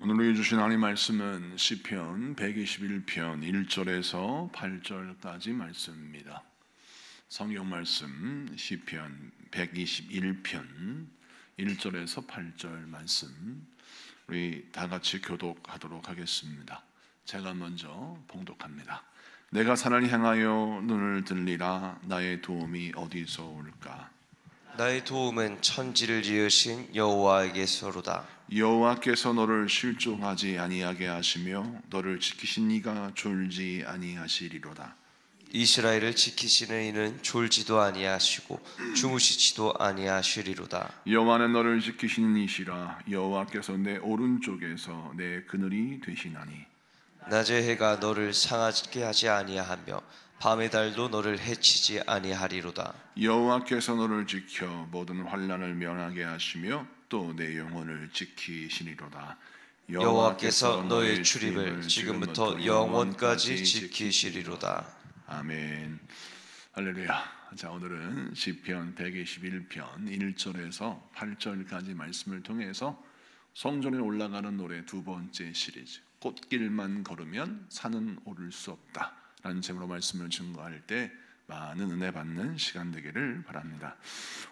오늘 주신 하나님 말씀은 시편 121편 1절에서 8절까지 말씀입니다. 성경 말씀 시편 121편 1절에서 8절 말씀 우리 다 같이 교독하도록 하겠습니다. 제가 먼저 봉독합니다. 내가 산을 향하여 눈을 들리라. 나의 도움이 어디서 올까? 나의 도움은 천지를 지으신 여호와에게서로다. 여호와께서 너를 실족하지 아니하게 하시며 너를 지키신 이가 졸지 아니하시리로다. 이스라엘을 지키시는 이는 졸지도 아니하시고 주무시지도 아니하시리로다. 여호와는 너를 지키시는 이시라. 여호와께서 내 오른쪽에서 내 그늘이 되시나니 낮의 해가 너를 상하게 하지 아니하며 밤의 달도 너를 해치지 아니하리로다. 여호와께서 너를 지켜 모든 환난을 면하게 하시며 또 내 영혼을 지키시리로다. 여호와께서 너의 출입을 지금부터 영원까지 지키시리로다. 아멘. 할렐루야. 자, 오늘은 시편 121편 1절에서 8절까지 말씀을 통해서 성전에 올라가는 노래 두 번째 시리즈, 꽃길만 걸으면 산은 오를 수 없다 라는 제목으로 말씀을 증거할 때 많은 은혜 받는 시간 되기를 바랍니다.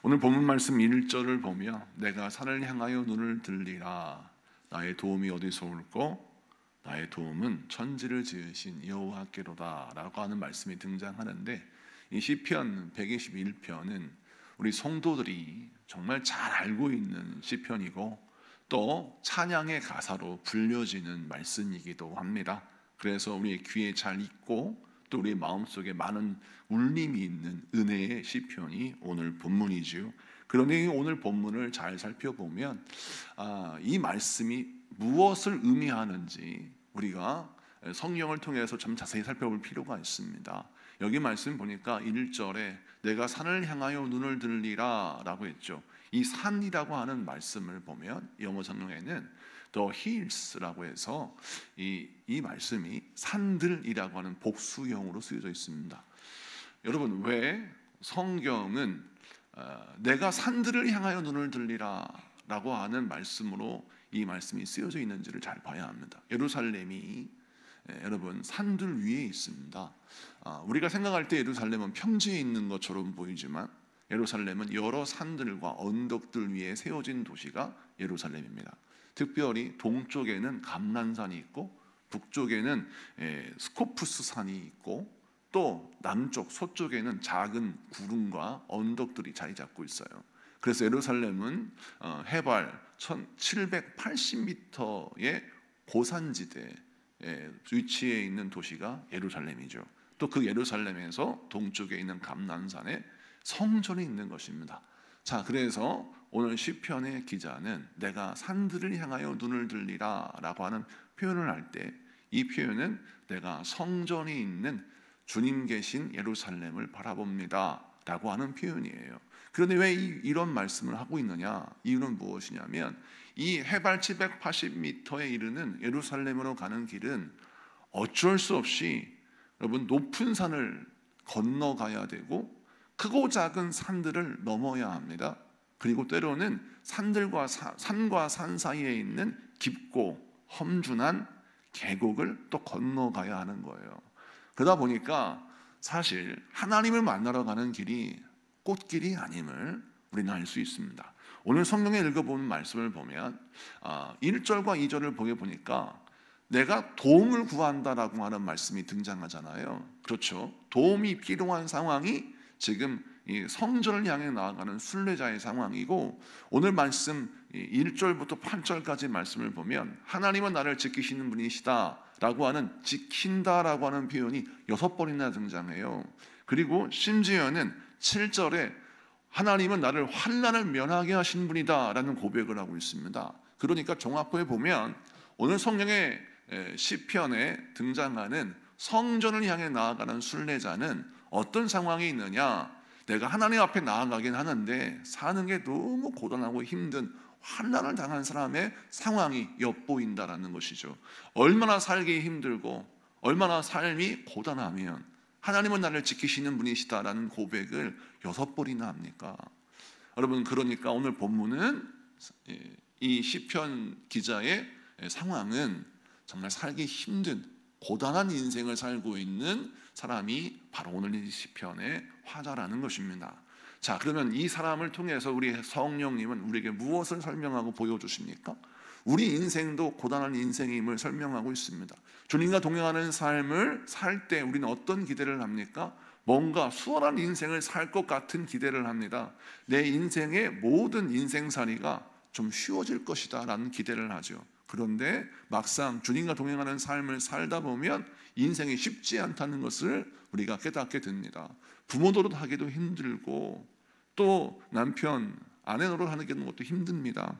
오늘 본문 말씀 1절을 보며 내가 산을 향하여 눈을 들리라. 나의 도움이 어디서 올꼬? 나의 도움은 천지를 지으신 여호와께로다 라고 하는 말씀이 등장하는데, 이 시편 121편은 우리 성도들이 정말 잘 알고 있는 시편이고 또 찬양의 가사로 불려지는 말씀이기도 합니다. 그래서 우리의 귀에 잘 익고 또 우리 마음속에 많은 울림이 있는 은혜의 시편이 오늘 본문이지요. 그런데 오늘 본문을 잘 살펴보면 이 말씀이 무엇을 의미하는지 우리가 성경을 통해서 좀 자세히 살펴볼 필요가 있습니다. 여기 말씀 보니까 1절에 내가 산을 향하여 눈을 들리라 라고 했죠. 이 산이라고 하는 말씀을 보면 영어 성경에는 The hills라고 해서 이 말씀이 산들이라고 하는 복수형으로 쓰여져 있습니다. 여러분, 왜 성경은 내가 산들을 향하여 눈을 들리라 라고 하는 말씀으로 이 말씀이 쓰여져 있는지를 잘 봐야 합니다. 예루살렘이 여러분 산들 위에 있습니다. 우리가 생각할 때 예루살렘은 평지에 있는 것처럼 보이지만 예루살렘은 여러 산들과 언덕들 위에 세워진 도시가 예루살렘입니다. 특별히 동쪽에는 감난산이 있고 북쪽에는 스코프스 산이 있고 또 남쪽 서쪽에는 작은 구름과 언덕들이 자리 잡고 있어요. 그래서 예루살렘은 해발 1780m의 고산지대에 위치해 있는 도시가 예루살렘이죠. 또 그 예루살렘에서 동쪽에 있는 감난산에 성전이 있는 것입니다. 자, 그래서 오늘 시편의 기자는 내가 산들을 향하여 눈을 들리라 라고 하는 표현을 할 때 이 표현은 내가 성전이 있는 주님 계신 예루살렘을 바라봅니다 라고 하는 표현이에요. 그런데 왜 이런 말씀을 하고 있느냐? 이유는 무엇이냐면 이 해발 780m에 이르는 예루살렘으로 가는 길은 어쩔 수 없이 여러분 높은 산을 건너가야 되고 크고 작은 산들을 넘어야 합니다. 그리고 때로는 산과 산 사이에 있는 깊고 험준한 계곡을 또 건너가야 하는 거예요. 그러다 보니까 사실 하나님을 만나러 가는 길이 꽃길이 아님을 우리는 알 수 있습니다. 오늘 성경에 읽어보는 말씀을 보면 1절과 2절을 보니까 내가 도움을 구한다라고 하는 말씀이 등장하잖아요. 그렇죠. 도움이 필요한 상황이 지금 이 성전을 향해 나아가는 순례자의 상황이고, 오늘 말씀 1절부터 8절까지 말씀을 보면 하나님은 나를 지키시는 분이시다 라고 하는 지킨다라고 하는 표현이 6번이나 등장해요. 그리고 심지어는 7절에 하나님은 나를 환난을 면하게 하신 분이다 라는 고백을 하고 있습니다. 그러니까 종합해 보면 오늘 성경의 시편에 등장하는 성전을 향해 나아가는 순례자는 어떤 상황이 있느냐? 내가 하나님 앞에 나아가긴 하는데 사는 게 너무 고단하고 힘든 환난을 당한 사람의 상황이 엿보인다라는 것이죠. 얼마나 살기 힘들고 얼마나 삶이 고단하면 하나님은 나를 지키시는 분이시다라는 고백을 6번이나 합니까? 여러분, 그러니까 오늘 본문은 이 시편 기자의 상황은 정말 살기 힘든 고단한 인생을 살고 있는 사람이 바로 오늘 이 시편의 화자라는 것입니다. 자, 그러면 이 사람을 통해서 우리 성령님은 우리에게 무엇을 설명하고 보여주십니까? 우리 인생도 고단한 인생임을 설명하고 있습니다. 주님과 동행하는 삶을 살 때 우리는 어떤 기대를 합니까? 뭔가 수월한 인생을 살 것 같은 기대를 합니다. 내 인생의 모든 인생살이가 좀 쉬워질 것이다 라는 기대를 하죠. 그런데 막상 주님과 동행하는 삶을 살다 보면 인생이 쉽지 않다는 것을 우리가 깨닫게 됩니다. 부모 노릇하기도 힘들고 또 남편, 아내 노릇하는 것도 힘듭니다.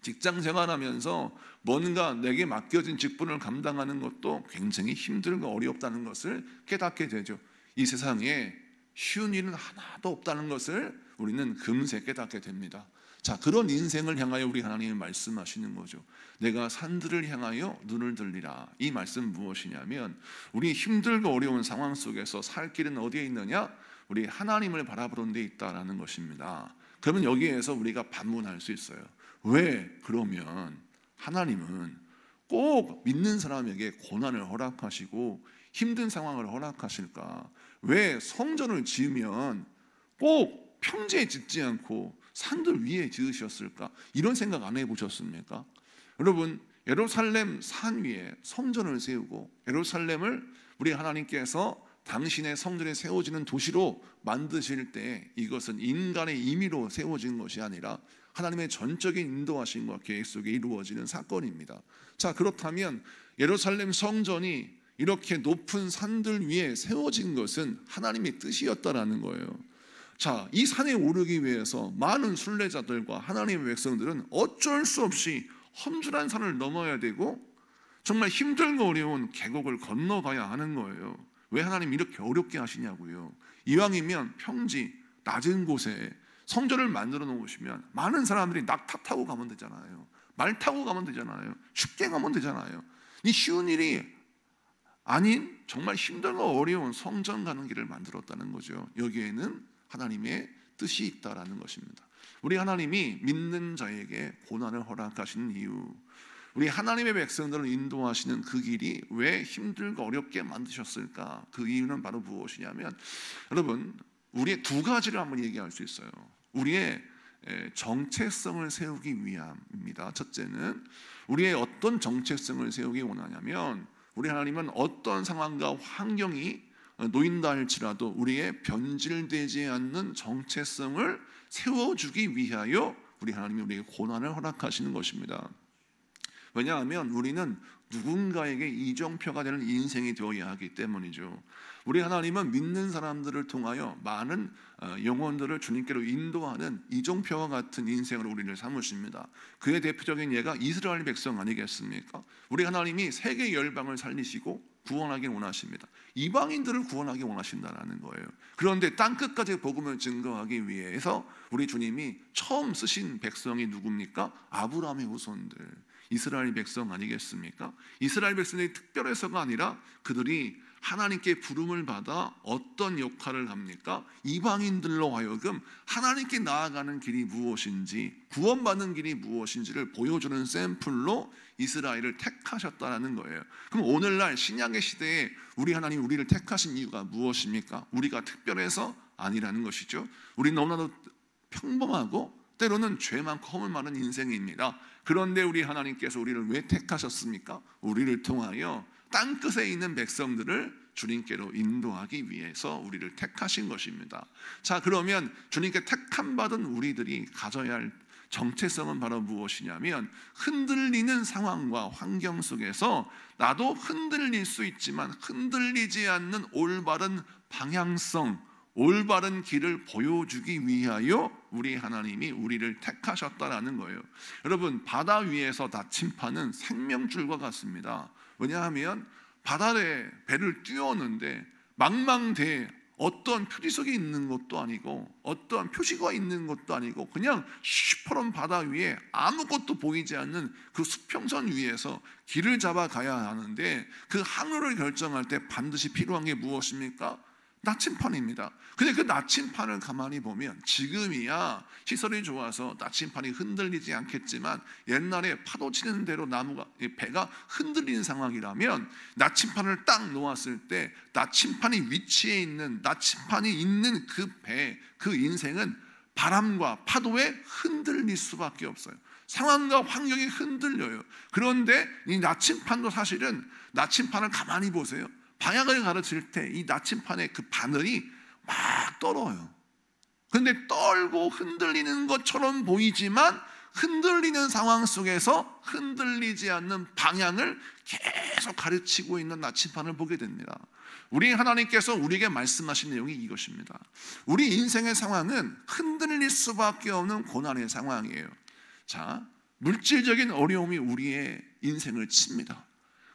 직장 생활하면서 뭔가 내게 맡겨진 직분을 감당하는 것도 굉장히 힘들고 어렵다는 것을 깨닫게 되죠. 이 세상에 쉬운 일은 하나도 없다는 것을 우리는 금세 깨닫게 됩니다. 자, 그런 인생을 향하여 우리 하나님이 말씀하시는 거죠. 내가 산들을 향하여 눈을 들리라. 이 말씀 무엇이냐면 우리 힘들고 어려운 상황 속에서 살 길은 어디에 있느냐? 우리 하나님을 바라보는 데 있다라는 것입니다. 그러면 여기에서 우리가 반문할 수 있어요. 왜 그러면 하나님은 꼭 믿는 사람에게 고난을 허락하시고 힘든 상황을 허락하실까? 왜 성전을 지으면 꼭 평지에 짓지 않고 산들 위에 지으셨을까? 이런 생각 안 해보셨습니까? 여러분, 예루살렘 산 위에 성전을 세우고 예루살렘을 우리 하나님께서 당신의 성전에 세워지는 도시로 만드실 때 이것은 인간의 임의로 세워진 것이 아니라 하나님의 전적인 인도하심과 계획 속에 이루어지는 사건입니다. 자, 그렇다면 예루살렘 성전이 이렇게 높은 산들 위에 세워진 것은 하나님의 뜻이었다라는 거예요. 자, 이 산에 오르기 위해서 많은 순례자들과 하나님의 백성들은 어쩔 수 없이 험준한 산을 넘어야 되고 정말 힘들고 어려운 계곡을 건너가야 하는 거예요. 왜 하나님 이렇게 어렵게 하시냐고요. 이왕이면 평지 낮은 곳에 성전을 만들어 놓으시면 많은 사람들이 낙타 타고 가면 되잖아요. 말 타고 가면 되잖아요. 쉽게 가면 되잖아요. 이 쉬운 일이 아닌 정말 힘들고 어려운 성전 가는 길을 만들었다는 거죠. 여기에는 하나님의 뜻이 있다라는 것입니다. 우리 하나님이 믿는 자에게 고난을 허락하시는 이유, 우리 하나님의 백성들을 인도하시는 그 길이 왜 힘들고 어렵게 만드셨을까? 그 이유는 바로 무엇이냐면 여러분, 우리의 두 가지를 한번 얘기할 수 있어요. 우리의 정체성을 세우기 위함입니다. 첫째는 우리의 어떤 정체성을 세우기 원하냐면 우리 하나님은 어떤 상황과 환경이 놓인다 할지라도 우리의 변질되지 않는 정체성을 세워주기 위하여 우리 하나님이 우리에게 고난을 허락하시는 것입니다. 왜냐하면 우리는 누군가에게 이정표가 되는 인생이 되어야 하기 때문이죠. 우리 하나님은 믿는 사람들을 통하여 많은 영혼들을 주님께로 인도하는 이정표와 같은 인생으로 우리를 삼으십니다. 그의 대표적인 예가 이스라엘 백성 아니겠습니까? 우리 하나님이 세계 열방을 살리시고 구원하기 원하십니다. 이방인들을 구원하기 원하신다는 거예요. 그런데 땅끝까지 복음을 증거하기 위해서 우리 주님이 처음 쓰신 백성이 누굽니까? 아브라함의 후손들, 이스라엘 백성 아니겠습니까? 이스라엘 백성이 특별해서가 아니라 그들이 하나님께 부름을 받아 어떤 역할을 합니까? 이방인들로 하여금 하나님께 나아가는 길이 무엇인지, 구원받는 길이 무엇인지를 보여주는 샘플로 이스라엘을 택하셨다는 거예요. 그럼 오늘날 신약의 시대에 우리 하나님 우리를 택하신 이유가 무엇입니까? 우리가 특별해서 아니라는 것이죠. 우리 너무나도 평범하고 때로는 죄 많고 허물 많은 인생입니다. 그런데 우리 하나님께서 우리를 왜 택하셨습니까? 우리를 통하여 땅끝에 있는 백성들을 주님께로 인도하기 위해서 우리를 택하신 것입니다. 자, 그러면 주님께 택함 받은 우리들이 가져야 할 정체성은 바로 무엇이냐면 흔들리는 상황과 환경 속에서 나도 흔들릴 수 있지만 흔들리지 않는 올바른 방향성, 올바른 길을 보여주기 위하여 우리 하나님이 우리를 택하셨다라는 거예요. 여러분, 바다 위에서 나침판은 생명줄과 같습니다. 왜냐하면 바다에 배를 띄웠는데 망망대해 어떤 표지석이 있는 것도 아니고 어떠한 표시가 있는 것도 아니고 그냥 시퍼런 바다 위에 아무것도 보이지 않는 그 수평선 위에서 길을 잡아 가야 하는데 그 항로를 결정할 때 반드시 필요한 게 무엇입니까? 나침판입니다. 근데 그 나침판을 가만히 보면 지금이야 시설이 좋아서 나침판이 흔들리지 않겠지만 옛날에 파도 치는 대로 배가 흔들리는 상황이라면 나침판을 딱 놓았을 때 나침판이 위치해 있는 나침판이 있는 그 배, 그 인생은 바람과 파도에 흔들릴 수밖에 없어요. 상황과 환경이 흔들려요. 그런데 이 나침판도 사실은 나침판을 가만히 보세요. 방향을 가르칠 때 이 나침판의 그 바늘이 막 떨어요. 그런데 떨고 흔들리는 것처럼 보이지만 흔들리는 상황 속에서 흔들리지 않는 방향을 계속 가르치고 있는 나침판을 보게 됩니다. 우리 하나님께서 우리에게 말씀하신 내용이 이것입니다. 우리 인생의 상황은 흔들릴 수밖에 없는 고난의 상황이에요. 자, 물질적인 어려움이 우리의 인생을 칩니다.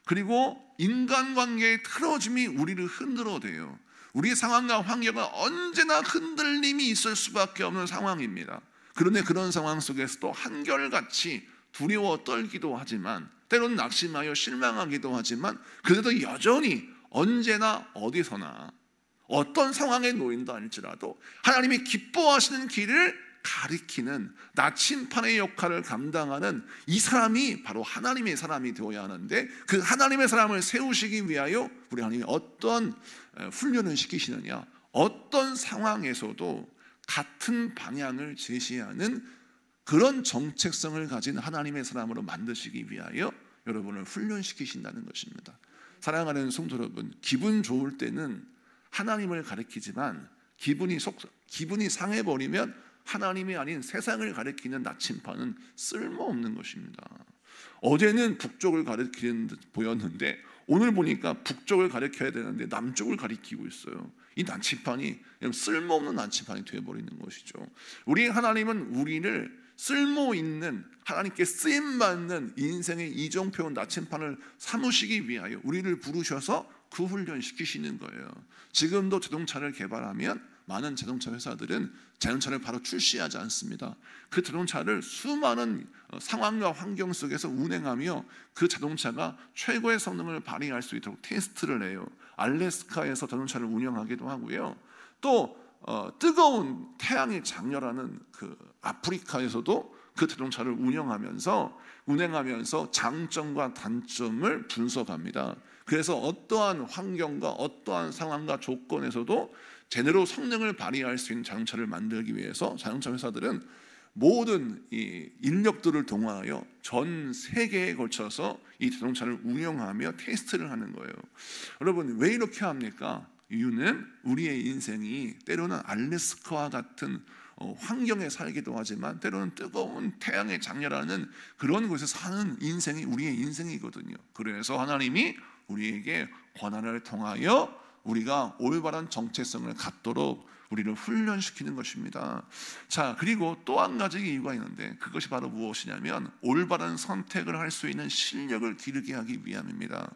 그리고 인간관계의 틀어짐이 우리를 흔들어대요. 우리의 상황과 환경은 언제나 흔들림이 있을 수밖에 없는 상황입니다. 그런데 그런 상황 속에서도 한결같이 두려워 떨기도 하지만 때로는 낙심하여 실망하기도 하지만 그래도 여전히 언제나 어디서나 어떤 상황에 놓인다 할지라도 하나님이 기뻐하시는 길을 가리키는 나침판의 역할을 감당하는 이 사람이 바로 하나님의 사람이 되어야 하는데 그 하나님의 사람을 세우시기 위하여 우리 하나님이 어떤 훈련을 시키시느냐, 어떤 상황에서도 같은 방향을 제시하는 그런 정체성을 가진 하나님의 사람으로 만드시기 위하여 여러분을 훈련시키신다는 것입니다. 사랑하는 성도 여러분, 기분 좋을 때는 하나님을 가리키지만 기분이 상해버리면 하나님이 아닌 세상을 가리키는 나침판은 쓸모없는 것입니다. 어제는 북쪽을 가리키는 듯 보였는데 오늘 보니까 북쪽을 가리켜야 되는데 남쪽을 가리키고 있어요. 이 나침판이 쓸모없는 나침판이 되어버리는 것이죠. 우리 하나님은 우리를 쓸모있는 하나님께 쓰임받는 인생의 이정표운 나침판을 삼으시기 위하여 우리를 부르셔서 그 훈련시키시는 거예요. 지금도 자동차를 개발하면 많은 자동차 회사들은 자동차를 바로 출시하지 않습니다. 그 자동차를 수많은 상황과 환경 속에서 운행하며 그 자동차가 최고의 성능을 발휘할 수 있도록 테스트를 해요. 알래스카에서 자동차를 운영하기도 하고요. 또 뜨거운 태양이 장렬하는 그 아프리카에서도 그 자동차를 운행하면서 장점과 단점을 분석합니다. 그래서 어떠한 환경과 어떠한 상황과 조건에서도 제대로 성능을 발휘할 수 있는 자동차를 만들기 위해서 자동차 회사들은 모든 이 인력들을 동원하여 전 세계에 걸쳐서 이 자동차를 운영하며 테스트를 하는 거예요. 여러분, 왜 이렇게 합니까? 이유는 우리의 인생이 때로는 알래스카와 같은 환경에 살기도 하지만 때로는 뜨거운 태양에 장렬하는 그런 곳에 사는 인생이 우리의 인생이거든요. 그래서 하나님이 우리에게 고난을 통하여 우리가 올바른 정체성을 갖도록 우리를 훈련시키는 것입니다. 자, 그리고 또 한 가지 이유가 있는데 그것이 바로 무엇이냐면 올바른 선택을 할 수 있는 실력을 기르게 하기 위함입니다.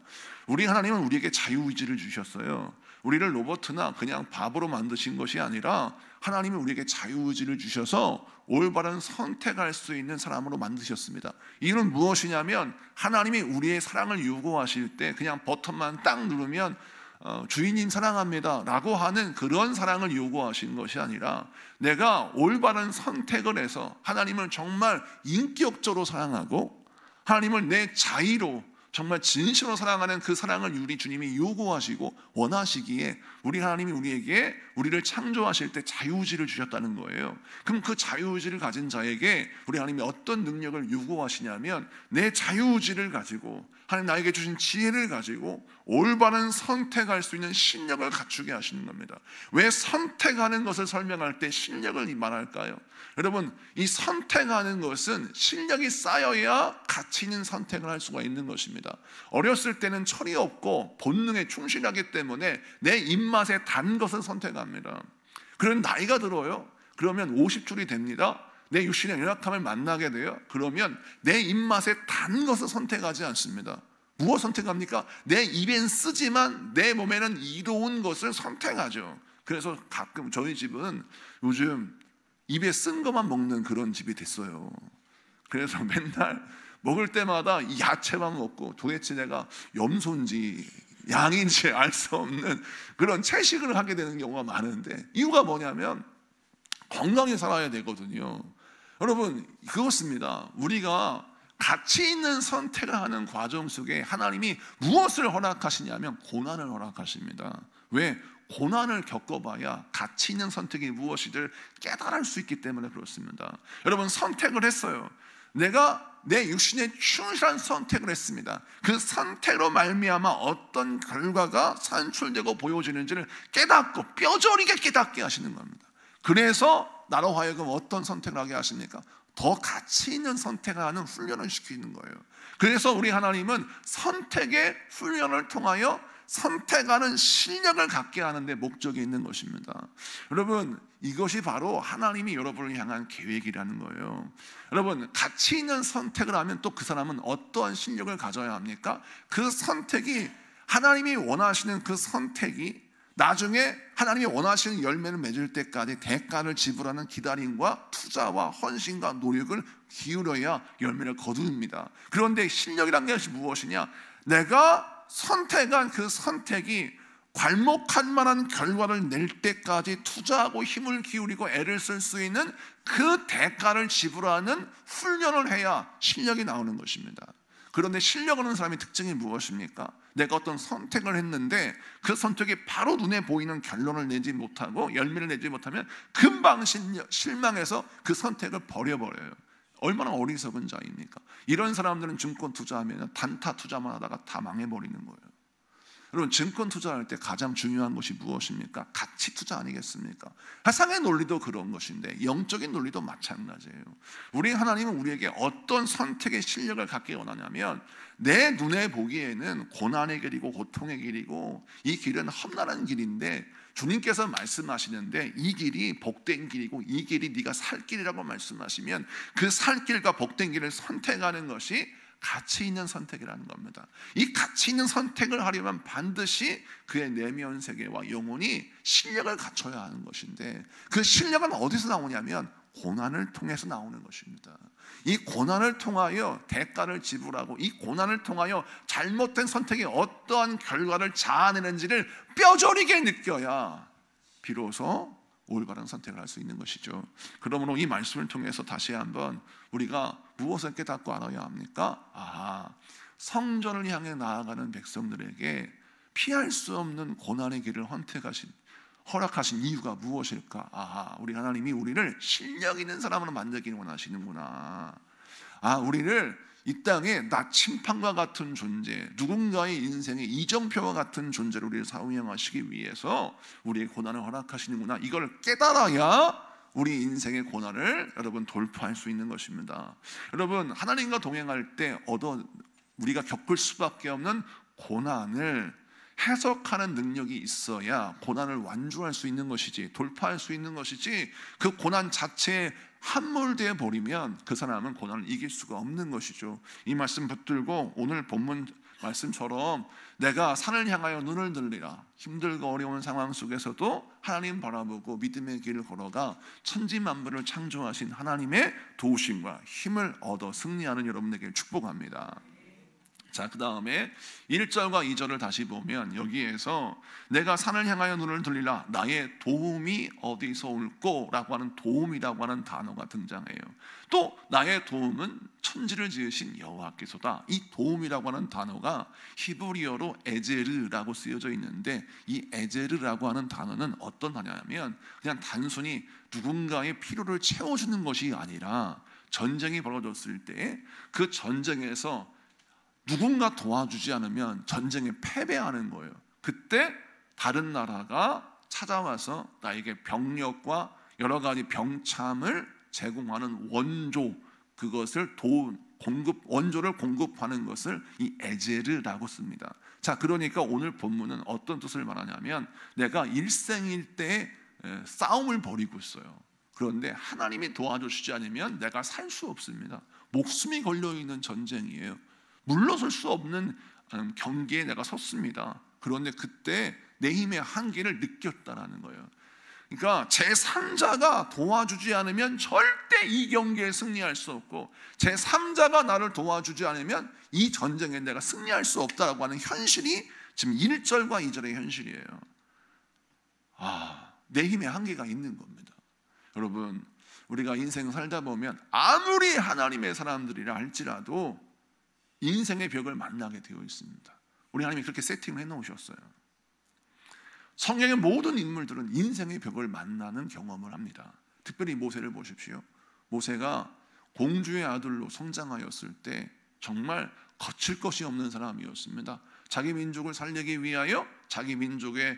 우리 하나님은 우리에게 자유의지를 주셨어요. 우리를 로봇이나 그냥 바보로 만드신 것이 아니라 하나님이 우리에게 자유의지를 주셔서 올바른 선택할 수 있는 사람으로 만드셨습니다. 이유는 무엇이냐면 하나님이 우리의 사랑을 요구하실 때 그냥 버튼만 딱 누르면 주인님 사랑합니다 라고 하는 그런 사랑을 요구하신 것이 아니라 내가 올바른 선택을 해서 하나님을 정말 인격적으로 사랑하고 하나님을 내 자의로 정말 진심으로 사랑하는 그 사랑을 우리 주님이 요구하시고 원하시기에 우리 하나님이 우리를 창조하실 때 자유의지를 주셨다는 거예요. 그럼 그 자유의지를 가진 자에게 우리 하나님이 어떤 능력을 요구하시냐면 내 자유의지를 가지고 하나님 나에게 주신 지혜를 가지고 올바른 선택할 수 있는 실력을 갖추게 하시는 겁니다. 왜 선택하는 것을 설명할 때 실력을 말할까요? 여러분, 이 선택하는 것은 실력이 쌓여야 가치 있는 선택을 할 수가 있는 것입니다. 어렸을 때는 철이 없고 본능에 충실하기 때문에 내 입맛에 단 것을 선택합니다. 그런 나이가 들어요. 그러면 50줄이 됩니다. 내 육신의 연약함을 만나게 돼요. 그러면 내 입맛에 단 것을 선택하지 않습니다. 무엇 선택합니까? 내 입엔 쓰지만 내 몸에는 이로운 것을 선택하죠. 그래서 가끔 저희 집은 요즘 입에 쓴 것만 먹는 그런 집이 됐어요. 그래서 맨날 먹을 때마다 야채만 먹고 도대체 내가 염소인지 양인지 알 수 없는 그런 채식을 하게 되는 경우가 많은데, 이유가 뭐냐면 건강히 살아야 되거든요. 여러분, 그렇습니다. 우리가 가치 있는 선택을 하는 과정 속에 하나님이 무엇을 허락하시냐면 고난을 허락하십니다. 왜? 고난을 겪어봐야 가치 있는 선택이 무엇이든 깨달을 수 있기 때문에 그렇습니다. 여러분, 선택을 했어요. 내가 내 육신에 충실한 선택을 했습니다. 그 선택으로 말미암아 어떤 결과가 산출되고 보여지는지를 깨닫고 뼈저리게 깨닫게 하시는 겁니다. 그래서 나로 하여금 어떤 선택을 하게 하십니까? 더 가치 있는 선택을 하는 훈련을 시키는 거예요. 그래서 우리 하나님은 선택의 훈련을 통하여 선택하는 실력을 갖게 하는 데 목적이 있는 것입니다. 여러분, 이것이 바로 하나님이 여러분을 향한 계획이라는 거예요. 여러분, 가치 있는 선택을 하면 또 그 사람은 어떠한 실력을 가져야 합니까? 그 선택이, 하나님이 원하시는 그 선택이 나중에 하나님이 원하시는 열매를 맺을 때까지 대가를 지불하는 기다림과 투자와 헌신과 노력을 기울여야 열매를 거둡니다. 그런데 실력이란 것이 무엇이냐? 내가 선택한 그 선택이 괄목할 만한 결과를 낼 때까지 투자하고 힘을 기울이고 애를 쓸 수 있는 그 대가를 지불하는 훈련을 해야 실력이 나오는 것입니다. 그런데 실력을 하는 사람의 특징이 무엇입니까? 내가 어떤 선택을 했는데 그 선택이 바로 눈에 보이는 결론을 내지 못하고 열매를 내지 못하면 금방 실망해서 그 선택을 버려버려요. 얼마나 어리석은 자입니까? 이런 사람들은 증권 투자하면 단타 투자만 하다가 다 망해버리는 거예요. 여러분, 증권 투자할 때 가장 중요한 것이 무엇입니까? 가치 투자 아니겠습니까? 세상의 논리도 그런 것인데 영적인 논리도 마찬가지예요. 우리 하나님은 우리에게 어떤 선택의 실력을 갖기 원하냐면, 내 눈에 보기에는 고난의 길이고 고통의 길이고 이 길은 험난한 길인데 주님께서 말씀하시는데 이 길이 복된 길이고 이 길이 네가 살 길이라고 말씀하시면 그 살 길과 복된 길을 선택하는 것이 가치 있는 선택이라는 겁니다. 이 가치 있는 선택을 하려면 반드시 그의 내면 세계와 영혼이 실력을 갖춰야 하는 것인데, 그 실력은 어디서 나오냐면 고난을 통해서 나오는 것입니다. 이 고난을 통하여 대가를 지불하고 이 고난을 통하여 잘못된 선택이 어떠한 결과를 자아내는지를 뼈저리게 느껴야 비로소 올바른 선택을 할 수 있는 것이죠. 그러므로 이 말씀을 통해서 다시 한번 우리가 무엇을 깨닫고 알아야 합니까? 성전을 향해 나아가는 백성들에게 피할 수 없는 고난의 길을 허락하신 이유가 무엇일까? 우리 하나님이 우리를 실력 있는 사람으로 만들기를 원하시는구나. 우리를 이 땅에 나침판과 같은 존재, 누군가의 인생의 이정표와 같은 존재로 우리를 사용하시기 위해서 우리의 고난을 허락하시는구나. 이걸 깨달아야 우리 인생의 고난을 여러분 돌파할 수 있는 것입니다. 여러분, 하나님과 동행할 때 우리가 겪을 수밖에 없는 고난을 해석하는 능력이 있어야 고난을 완주할 수 있는 것이지, 돌파할 수 있는 것이지, 그 고난 자체에 함몰되어 버리면 그 사람은 고난을 이길 수가 없는 것이죠. 이 말씀 붙들고 오늘 본문 말씀처럼 내가 산을 향하여 눈을 들리라, 힘들고 어려운 상황 속에서도 하나님 바라보고 믿음의 길을 걸어가 천지만물을 창조하신 하나님의 도우심과 힘을 얻어 승리하는 여러분에게 축복합니다. 자, 그 다음에 1절과 2절을 다시 보면 여기에서 내가 산을 향하여 눈을 들리라, 나의 도움이 어디서 올꼬? 라고 하는 도움이라고 하는 단어가 등장해요. 또 나의 도움은 천지를 지으신 여호와께서다. 이 도움이라고 하는 단어가 히브리어로 에제르라고 쓰여져 있는데, 이 에제르라고 하는 단어는 어떤 단어냐면 그냥 단순히 누군가의 필요를 채워주는 것이 아니라 전쟁이 벌어졌을 때 그 전쟁에서 누군가 도와주지 않으면 전쟁에 패배하는 거예요. 그때 다른 나라가 찾아와서 나에게 병력과 여러 가지 병참을 제공하는 원조, 그것을 원조를 공급하는 것을 이 에제르라고 씁니다. 자, 그러니까 오늘 본문은 어떤 뜻을 말하냐면 내가 일생일대에 싸움을 벌이고 있어요. 그런데 하나님이 도와주시지 않으면 내가 살 수 없습니다. 목숨이 걸려있는 전쟁이에요. 물러설 수 없는 경기에 내가 섰습니다. 그런데 그때 내 힘의 한계를 느꼈다라는 거예요. 그러니까 제3자가 도와주지 않으면 절대 이 경기에 승리할 수 없고, 제3자가 나를 도와주지 않으면 이 전쟁에 내가 승리할 수 없다라고 하는 현실이 지금 1절과 2절의 현실이에요. 내 힘에 한계가 있는 겁니다. 여러분, 우리가 인생 살다 보면 아무리 하나님의 사람들이라 할지라도 인생의 벽을 만나게 되어 있습니다. 우리 하나님이 그렇게 세팅을 해놓으셨어요. 성경의 모든 인물들은 인생의 벽을 만나는 경험을 합니다. 특별히 모세를 보십시오. 모세가 공주의 아들로 성장하였을 때 정말 거칠 것이 없는 사람이었습니다. 자기 민족을 살리기 위하여 자기 민족의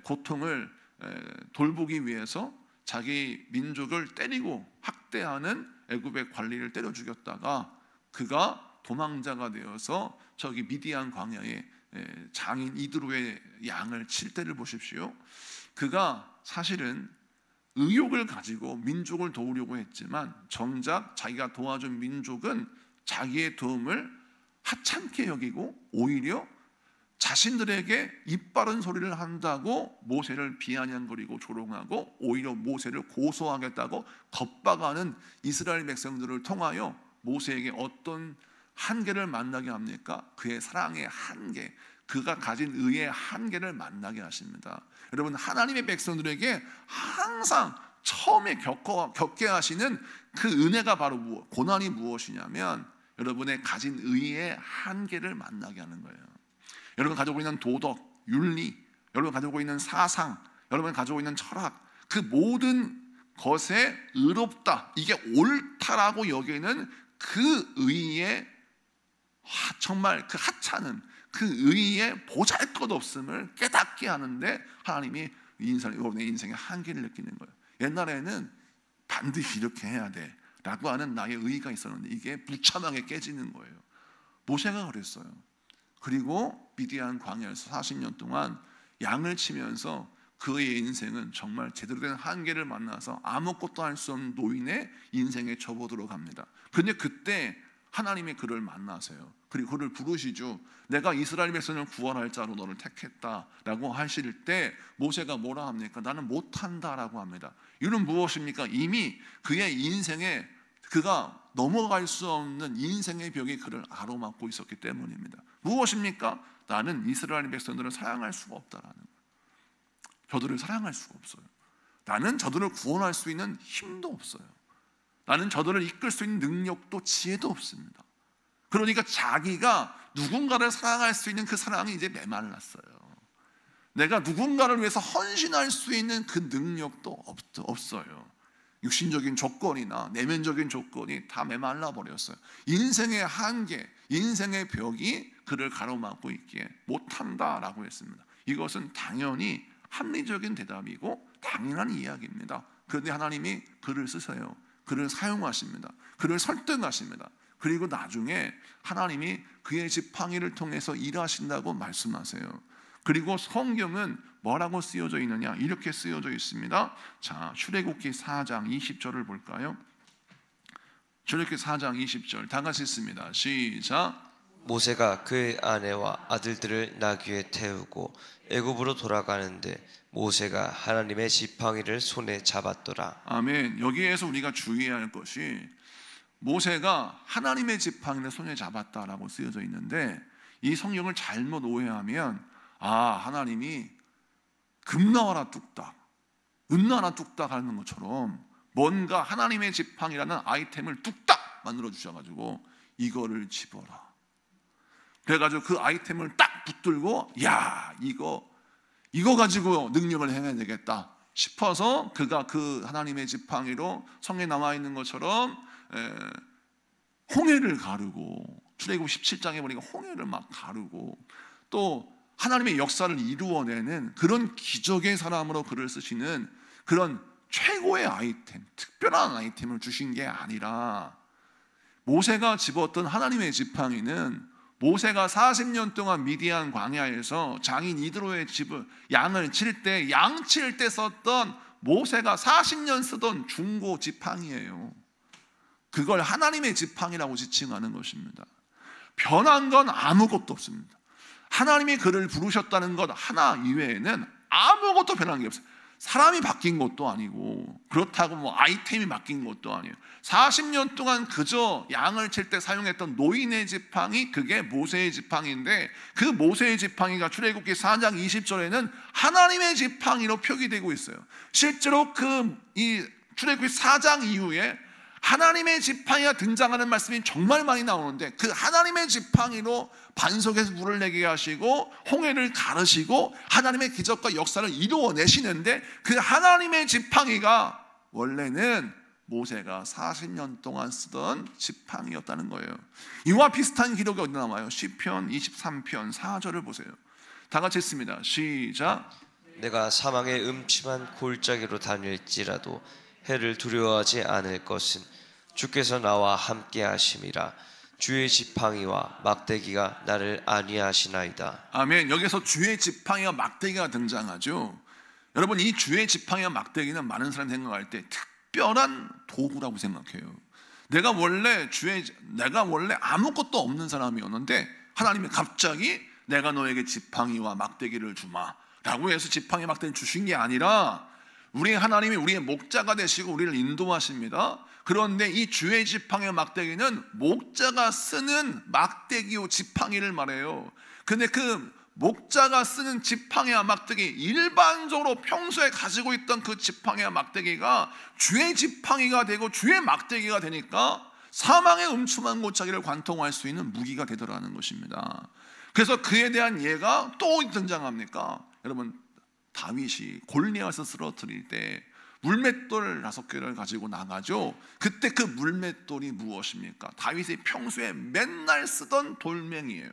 고통을 돌보기 위해서 자기 민족을 때리고 학대하는 애굽의 관리를 때려 죽였다가 그가 도망자가 되어서 저기 미디안 광야에 장인 이드로의 양을 칠 때를 보십시오. 그가 사실은 의욕을 가지고 민족을 도우려고 했지만 정작 자기가 도와준 민족은 자기의 도움을 하찮게 여기고 오히려 자신들에게 입 바른 소리를 한다고 모세를 비아냥거리고 조롱하고 오히려 모세를 고소하겠다고 겁박하는 이스라엘 백성들을 통하여 모세에게 어떤 한계를 만나게 합니까? 그의 사랑의 한계, 그가 가진 의의 한계를 만나게 하십니다. 여러분, 하나님의 백성들에게 항상 처음에 겪게 하시는 그 은혜가 바로 고난이 무엇이냐면 여러분의 가진 의의 한계를 만나게 하는 거예요. 여러분 가지고 있는 도덕, 윤리, 여러분 가지고 있는 사상, 여러분 가지고 있는 철학, 그 모든 것에 의롭다, 이게 옳다라고 여기는 그 의의 정말 그 하찮은 그 의의 보잘것없음을 깨닫게 하는데 하나님이 여러분의 인생의 한계를 느끼는 거예요. 옛날에는 반드시 이렇게 해야 돼 라고 하는 나의 의의가 있었는데 이게 무참하게 깨지는 거예요. 모세가 그랬어요. 그리고 미디안 광야에서 40년 동안 양을 치면서 그의 인생은 정말 제대로 된 한계를 만나서 아무것도 할 수 없는 노인의 인생에 접어들어 갑니다. 그런데 그때 하나님이 그를 만나세요. 그리고 그를 부르시죠. 내가 이스라엘 백성을 구원할 자로 너를 택했다라고 하실 때 모세가 뭐라 합니까? 나는 못한다라고 합니다. 이유는 무엇입니까? 이미 그의 인생에 그가 넘어갈 수 없는 인생의 벽이 그를 가로막고 있었기 때문입니다. 무엇입니까? 나는 이스라엘 백성들을 사랑할 수가 없다라는 거예요. 저들을 사랑할 수가 없어요. 나는 저들을 구원할 수 있는 힘도 없어요. 나는 저들을 이끌 수 있는 능력도 지혜도 없습니다. 그러니까 자기가 누군가를 사랑할 수 있는 그 사랑이 이제 메말랐어요. 내가 누군가를 위해서 헌신할 수 있는 그 능력도 없어요. 육신적인 조건이나 내면적인 조건이 다 메말라 버렸어요. 인생의 한계, 인생의 벽이 그를 가로막고 있기에 못한다라고 했습니다. 이것은 당연히 합리적인 대답이고 당연한 이야기입니다. 그런데 하나님이 그를 쓰세요. 그를 사용하십니다. 그를 설득하십니다. 그리고 나중에 하나님이 그의 지팡이를 통해서 일하신다고 말씀하세요. 그리고 성경은 뭐라고 쓰여져 있느냐? 이렇게 쓰여져 있습니다. 자, 출애굽기 4장 20절을 볼까요? 출애굽기 4장 20절 다 같이 읽습니다. 시작. 모세가 그의 아내와 아들들을 나귀에 태우고 애굽으로 돌아가는데 모세가 하나님의 지팡이를 손에 잡았더라. 아멘. 여기에서 우리가 주의해야 할 것이 모세가 하나님의 지팡이를 손에 잡았다라고 쓰여져 있는데 이 성경을 잘못 오해하면 하나님이 금 나와라 뚝딱, 은 나와라 뚝딱 하는 것처럼 뭔가 하나님의 지팡이라는 아이템을 뚝딱 만들어 주셔가지고 이거를 집어라. 그래가지고 그 아이템을 딱 붙들고 이거 가지고 능력을 행해야 되겠다 싶어서 그가 그 하나님의 지팡이로 성경에 나와 있는 것처럼 홍해를 가르고 출애굽 17장에 보니까 홍해를 막 가르고 또 하나님의 역사를 이루어내는 그런 기적의 사람으로 그를 쓰시는 그런 최고의 아이템, 특별한 아이템을 주신 게 아니라 모세가 집었던 하나님의 지팡이는 모세가 40년 동안 미디안 광야에서 장인 이드로의 집을 양을 칠 때 양 칠 때 썼던 모세가 40년 쓰던 중고 지팡이예요. 그걸 하나님의 지팡이라고 지칭하는 것입니다. 변한 건 아무것도 없습니다. 하나님이 그를 부르셨다는 것 하나 이외에는 아무것도 변한 게 없어요. 사람이 바뀐 것도 아니고 그렇다고 뭐 아이템이 바뀐 것도 아니에요. 40년 동안 그저 양을 칠 때 사용했던 노인의 지팡이, 그게 모세의 지팡이인데, 그 모세의 지팡이가 출애굽기 4장 20절에는 하나님의 지팡이로 표기되고 있어요. 실제로 이 출애굽기 4장 이후에 하나님의 지팡이가 등장하는 말씀이 정말 많이 나오는데, 그 하나님의 지팡이로 반석에서 물을 내게 하시고 홍해를 가르시고 하나님의 기적과 역사를 이루어내시는데, 그 하나님의 지팡이가 원래는 모세가 40년 동안 쓰던 지팡이였다는 거예요. 이와 비슷한 기록이 어디 나와요? 시편 23편 4절을 보세요. 다 같이 읽습니다. 시작. 내가 사망의 음침한 골짜기로 다닐지라도 해를 두려워하지 않을 것은 주께서 나와 함께 하심이라. 주의 지팡이와 막대기가 나를 안위하시나이다. 아멘. 여기서 주의 지팡이와 막대기가 등장하죠. 여러분, 이 주의 지팡이와 막대기는 많은 사람이 생각할 때 특별한 도구라고 생각해요. 내가 원래 아무것도 없는 사람이었는데 하나님이 갑자기 내가 너에게 지팡이와 막대기를 주마 라고 해서 지팡이 막대기를 주신 게 아니라, 우리 하나님이 우리의 목자가 되시고 우리를 인도하십니다. 그런데 이 주의 지팡이와 막대기는 목자가 쓰는 막대기요 지팡이를 말해요. 근데 그 목자가 쓰는 지팡이와 막대기, 일반적으로 평소에 가지고 있던 그 지팡이와 막대기가 주의 지팡이가 되고 주의 막대기가 되니까 사망의 음침한 골짜기를 관통할 수 있는 무기가 되더라는 것입니다. 그래서 그에 대한 예가 또 등장합니까? 여러분, 다윗이 골리앗을 쓰러뜨릴 때 물맷돌 5개를 가지고 나가죠. 그때 그 물맷돌이 무엇입니까? 다윗이 평소에 맨날 쓰던 돌멩이에요.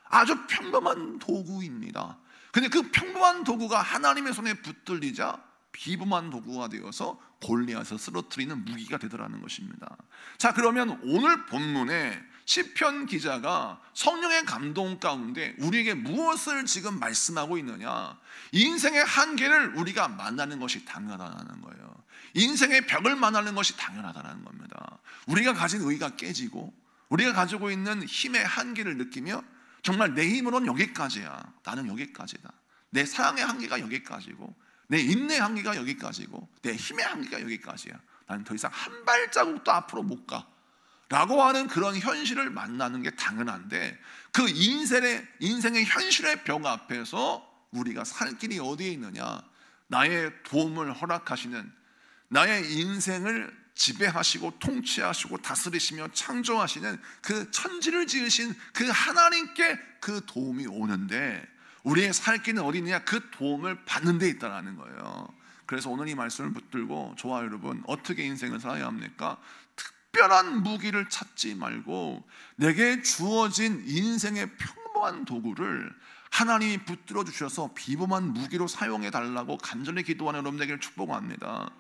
아주 평범한 도구입니다. 근데 그 평범한 도구가 하나님의 손에 붙들리자 비범한 도구가 되어서 골리앗을 쓰러뜨리는 무기가 되더라는 것입니다. 자, 그러면 오늘 본문에 시편 기자가 성령의 감동 가운데 우리에게 무엇을 지금 말씀하고 있느냐? 인생의 한계를 우리가 만나는 것이 당연하다는 거예요. 인생의 벽을 만나는 것이 당연하다는 겁니다. 우리가 가진 의가 깨지고 우리가 가지고 있는 힘의 한계를 느끼며, 정말 내 힘으로는 여기까지야, 나는 여기까지다, 내 사랑의 한계가 여기까지고 내 인내의 한계가 여기까지고 내 힘의 한계가 여기까지야, 나는 더 이상 한 발자국도 앞으로 못 가 라고 하는 그런 현실을 만나는 게 당연한데, 그 인생의 현실의 벽 앞에서 우리가 살 길이 어디에 있느냐? 나의 도움을 허락하시는, 나의 인생을 지배하시고 통치하시고 다스리시며 창조하시는 그 천지를 지으신 그 하나님께 그 도움이 오는데, 우리의 살 길은 어디 있느냐? 그 도움을 받는 데 있다는 거예요. 그래서 오늘 이 말씀을 붙들고 저와 여러분, 어떻게 인생을 살아야 합니까? 특별한 무기를 찾지 말고 내게 주어진 인생의 평범한 도구를 하나님이 붙들어 주셔서 비범한 무기로 사용해 달라고 간절히 기도하는 여러분에게 축복합니다.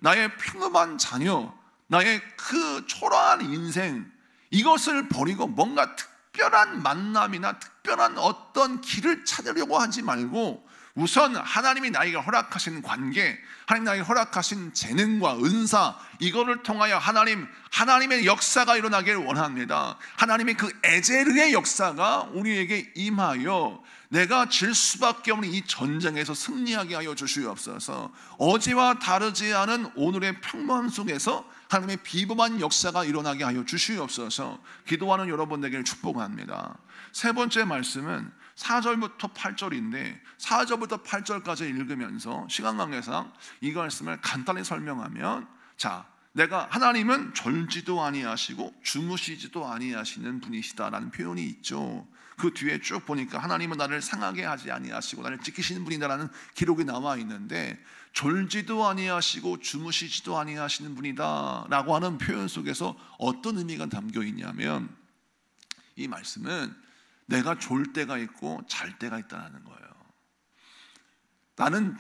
나의 평범한 자녀, 나의 그 초라한 인생, 이것을 버리고 뭔가 특별한 만남이나 특별한 어떤 길을 찾으려고 하지 말고, 우선 하나님이 나에게 허락하신 관계, 하나님 나에게 허락하신 재능과 은사, 이거를 통하여 하나님의 역사가 일어나기를 원합니다. 하나님의 그 에제르의 역사가 우리에게 임하여 내가 질 수밖에 없는 이 전쟁에서 승리하게 하여 주시옵소서. 어제와 다르지 않은 오늘의 평범함 속에서 하나님의 비범한 역사가 일어나게 하여 주시옵소서. 기도하는 여러분에게 축복합니다. 세 번째 말씀은 4절부터 8절인데 4절부터 8절까지 읽으면서 시간 관계상 이 말씀을 간단히 설명하면, 자, 하나님은 졸지도 아니하시고 주무시지도 아니하시는 분이시다라는 표현이 있죠. 그 뒤에 쭉 보니까 하나님은 나를 상하게 하지 아니하시고 나를 지키시는 분이다라는 기록이 나와 있는데, 졸지도 아니하시고 주무시지도 아니하시는 분이다 라고 하는 표현 속에서 어떤 의미가 담겨 있냐면, 이 말씀은 내가 졸 때가 있고 잘 때가 있다는 거예요. 나는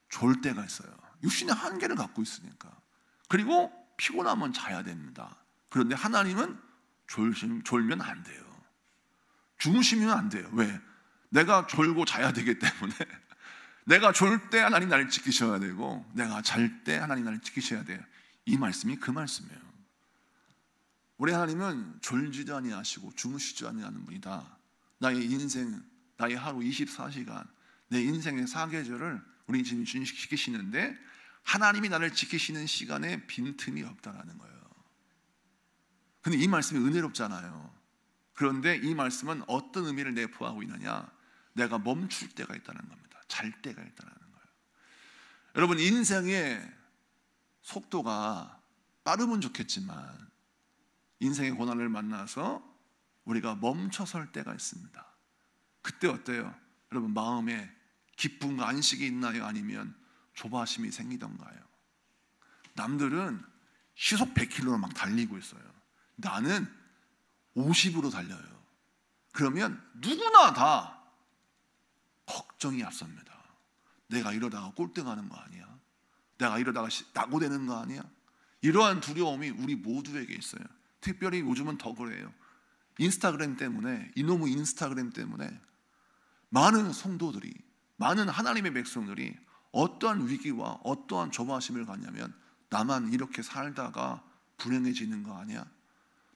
졸 때가 있어요. 육신의 한계를 갖고 있으니까. 그리고 피곤하면 자야 됩니다. 그런데 하나님은 졸면 안 돼요. 주무시면 안 돼요. 왜? 내가 졸고 자야 되기 때문에. 내가 졸 때 하나님 나를 지키셔야 되고, 내가 잘 때 하나님 나를 지키셔야 돼요. 이 말씀이 그 말씀이에요. 우리 하나님은 졸지도 아니하시고 주무시지 아니하는 분이다. 나의 인생, 나의 하루 24시간, 내 인생의 사계절을 우리 지금 지키시는데 하나님이 나를 지키시는 시간에 빈틈이 없다라는 거예요. 근데 이 말씀이 은혜롭잖아요. 그런데 이 말씀은 어떤 의미를 내포하고 있느냐? 내가 멈출 때가 있다는 겁니다. 잘 때가 있다는 거예요. 여러분, 인생의 속도가 빠르면 좋겠지만 인생의 고난을 만나서 우리가 멈춰설 때가 있습니다. 그때 어때요? 여러분, 마음에 기쁨과 안식이 있나요? 아니면 조바심이 생기던가요? 남들은 시속 100km로 막 달리고 있어요. 나는 50으로 달려요. 그러면 누구나 다 걱정이 앞섭니다. 내가 이러다가 꼴등하는 거 아니야? 내가 이러다가 낙오되는 거 아니야? 이러한 두려움이 우리 모두에게 있어요. 특별히 요즘은 더 그래요. 인스타그램 때문에, 이놈의 인스타그램 때문에 많은 성도들이, 많은 하나님의 백성들이 어떠한 위기와 어떠한 조바심을 갖냐면 나만 이렇게 살다가 불행해지는 거 아니야?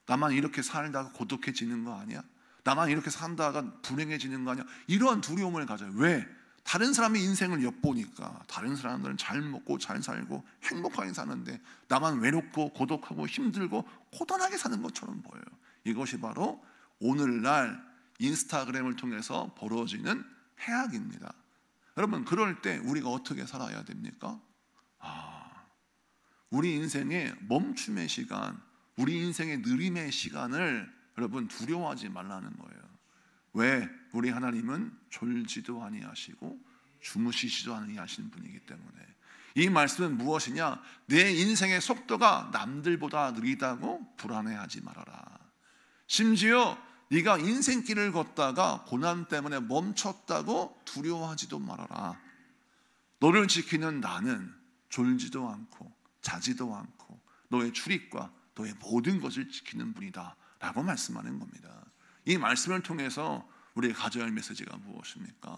나만 이렇게 살다가 고독해지는 거 아니야? 나만 이렇게 산다가 불행해지는 거 아니야? 이러한 두려움을 가져요. 왜? 다른 사람의 인생을 엿보니까 다른 사람들은 잘 먹고 잘 살고 행복하게 사는데 나만 외롭고 고독하고 힘들고 고단하게 사는 것처럼 보여요. 이것이 바로 오늘날 인스타그램을 통해서 벌어지는 해악입니다. 여러분, 그럴 때 우리가 어떻게 살아야 됩니까? 우리 인생의 멈춤의 시간, 우리 인생의 느림의 시간을 여러분 두려워하지 말라는 거예요. 왜? 우리 하나님은 졸지도 아니하시고 주무시지도 아니하시는 분이기 때문에. 이 말씀은 무엇이냐? 내 인생의 속도가 남들보다 느리다고 불안해하지 말아라. 심지어 네가 인생길을 걷다가 고난 때문에 멈췄다고 두려워하지도 말아라. 너를 지키는 나는 졸지도 않고 자지도 않고 너의 출입과 너의 모든 것을 지키는 분이다 라고 말씀하는 겁니다. 이 말씀을 통해서 우리가 가져야 할 메시지가 무엇입니까?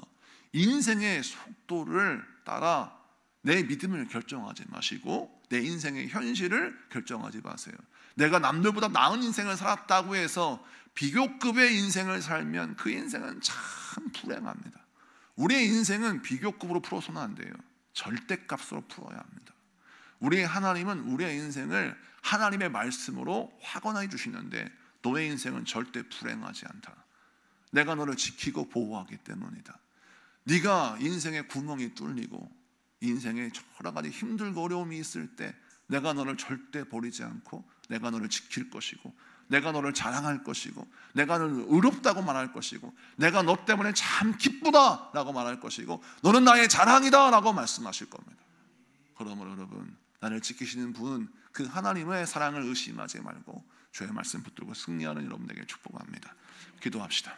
인생의 속도를 따라 내 믿음을 결정하지 마시고 내 인생의 현실을 결정하지 마세요. 내가 남들보다 나은 인생을 살았다고 해서 비교급의 인생을 살면 그 인생은 참 불행합니다. 우리의 인생은 비교급으로 풀어서는 안 돼요. 절대값으로 풀어야 합니다. 우리 하나님은 우리의 인생을 하나님의 말씀으로 확언해 주시는데 너의 인생은 절대 불행하지 않다. 내가 너를 지키고 보호하기 때문이다. 네가 인생의 구멍이 뚫리고 인생에 여러 가지 힘들고 어려움이 있을 때 내가 너를 절대 버리지 않고 내가 너를 지킬 것이고 내가 너를 자랑할 것이고 내가 너를 의롭다고 말할 것이고 내가 너 때문에 참 기쁘다 라고 말할 것이고 너는 나의 자랑이다 라고 말씀하실 겁니다. 그러므로 여러분, 나를 지키시는 분, 그 하나님의 사랑을 의심하지 말고 주의 말씀 붙들고 승리하는 여러분에게 축복합니다. 기도합시다.